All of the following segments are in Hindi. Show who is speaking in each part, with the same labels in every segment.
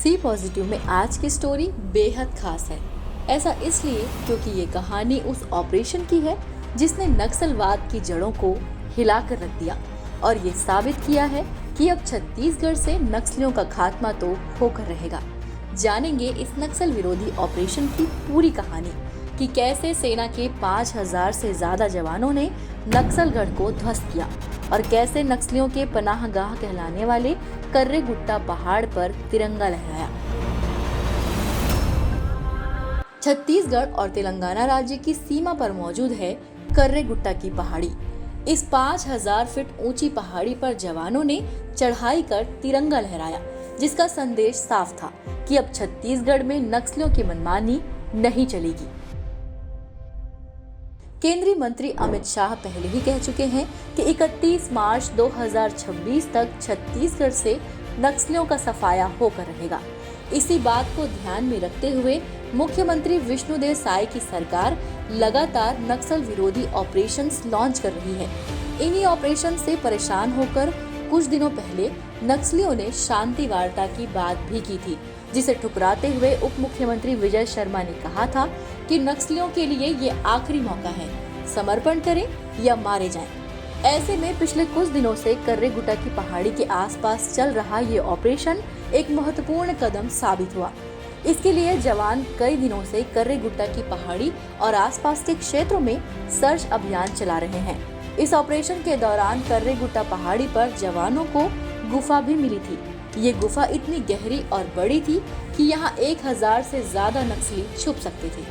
Speaker 1: सी पॉजिटिव में आज की स्टोरी बेहद खास है। ऐसा इसलिए क्योंकि ये कहानी उस ऑपरेशन की है जिसने नक्सलवाद की जड़ों को हिलाकर रख दिया और ये साबित किया है कि अब छत्तीसगढ़ से नक्सलियों का खात्मा तो होकर रहेगा। जानेंगे इस नक्सल विरोधी ऑपरेशन की पूरी कहानी कि कैसे सेना के 5000 से ज्यादा जवानों ने नक्सलगढ़ को ध्वस्त किया और कैसे नक्सलियों के पनाहगाह कहलाने वाले कर्रेगुट्टा पहाड़ पर तिरंगा लहराया। छत्तीसगढ़ और तेलंगाना राज्य की सीमा पर मौजूद है कर्रेगुट्टा की पहाड़ी। इस 5000 फीट ऊंची पहाड़ी पर जवानों ने चढ़ाई कर तिरंगा लहराया, जिसका संदेश साफ था कि अब छत्तीसगढ़ में नक्सलियों की मनमानी नहीं चलेगी। केंद्रीय मंत्री अमित शाह पहले ही कह चुके हैं कि 31 मार्च 2026 तक छत्तीसगढ़ से नक्सलियों का सफाया होकर रहेगा। इसी बात को ध्यान में रखते हुए मुख्यमंत्री विष्णुदेव साय की सरकार लगातार नक्सल विरोधी ऑपरेशंस लॉन्च कर रही है। इन्हीं ऑपरेशन से परेशान होकर कुछ दिनों पहले नक्सलियों ने शांति वार्ता की बात भी की थी, जिसे ठुकराते हुए उप मुख्यमंत्री विजय शर्मा ने कहा था कि नक्सलियों के लिए ये आखिरी मौका है, समर्पण करें या मारे जाएं। ऐसे में पिछले कुछ दिनों से कर्रेगुट्टा की पहाड़ी के आसपास चल रहा ये ऑपरेशन एक महत्वपूर्ण कदम साबित हुआ। इसके लिए जवान कई दिनों से कर्रेगुट्टा की पहाड़ी और आसपास के क्षेत्रों में सर्च अभियान चला रहे हैं। इस ऑपरेशन के दौरान कर्रेगुट्टा पहाड़ी पर जवानों को गुफा भी मिली थी। ये गुफा इतनी गहरी और बड़ी थी कि यहाँ 1000 से ज्यादा नक्सली छुप सकते थे।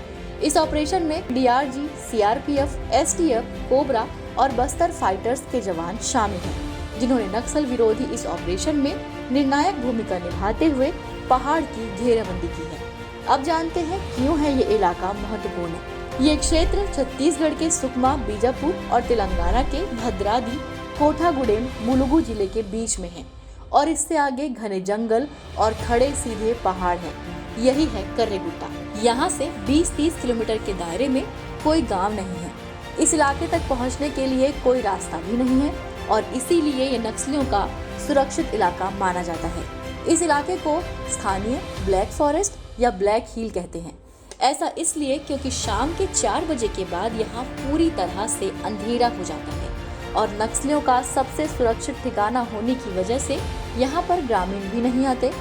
Speaker 1: इस ऑपरेशन में डीआरजी, सीआरपीएफ, एसटीएफ, कोबरा और बस्तर फाइटर्स के जवान शामिल हैं, जिन्होंने नक्सल विरोधी इस ऑपरेशन में निर्णायक भूमिका निभाते हुए पहाड़ की घेराबंदी की है। अब जानते हैं क्यों है ये इलाका महत्वपूर्ण। ये क्षेत्र छत्तीसगढ़ के सुकमा, बीजापुर और तेलंगाना के भद्राद्री, कोठागुडेम, मुलुगु जिले के बीच में है और इससे आगे घने जंगल और खड़े सीधे पहाड़ हैं। यही है कर्रेगुट्टा। यहाँ से 20-30 किलोमीटर के दायरे में कोई गांव नहीं है। इस इलाके तक पहुँचने के लिए कोई रास्ता भी नहीं है और इसीलिए ये नक्सलियों का सुरक्षित इलाका माना जाता है। इस इलाके को स्थानीय ब्लैक फॉरेस्ट या ब्लैक हील कहते हैं। ऐसा इसलिए क्योंकि शाम के 4 बजे के बाद यहाँ पूरी तरह से अंधेरा हो जाता है और नक्सलियों का सबसे सुरक्षित ठिकाना होने की वजह से यहाँ पर ग्रामीण भी नहीं आते।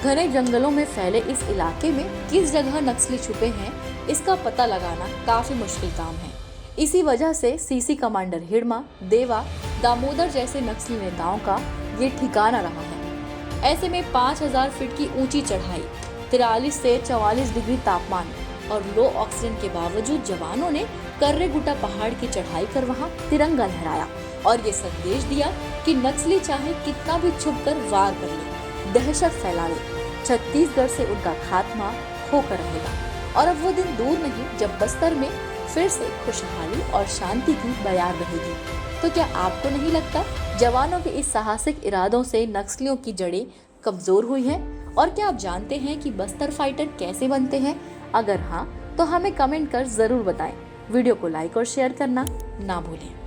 Speaker 1: घने जंगलों में फैले इस इलाके में किस जगह नक्सली छुपे हैं, इसका पता लगाना काफी मुश्किल काम है। इसी वजह से सीसी कमांडर हिड़मा, देवा, दामोदर जैसे नक्सली नेताओं का ये ठिकाना रहा है। ऐसे में 5000 फीट की ऊंची चढ़ाई, 43 से 44 डिग्री तापमान और लो ऑक्सीजन के बावजूद जवानों ने कर्रेगुट्टा पहाड़ की चढ़ाई कर वहां तिरंगा लहराया और ये संदेश दिया कि नक्सली चाहे कितना भी छुपकर वार कर ले, दहशत फैला ले, छत्तीसगढ़ से उनका खात्मा होकर रहेगा। और अब वो दिन दूर नहीं जब बस्तर में फिर से खुशहाली और शांति की बयार रहेगी। तो क्या आपको नहीं लगता जवानों के इस साहसिक इरादों से नक्सलियों की जड़ें कमजोर हुई हैं? और क्या आप जानते हैं कि बस्तर फाइटर कैसे बनते हैं? अगर हाँ, तो हमें कमेंट कर जरूर बताएं। वीडियो को लाइक और शेयर करना ना भूलें।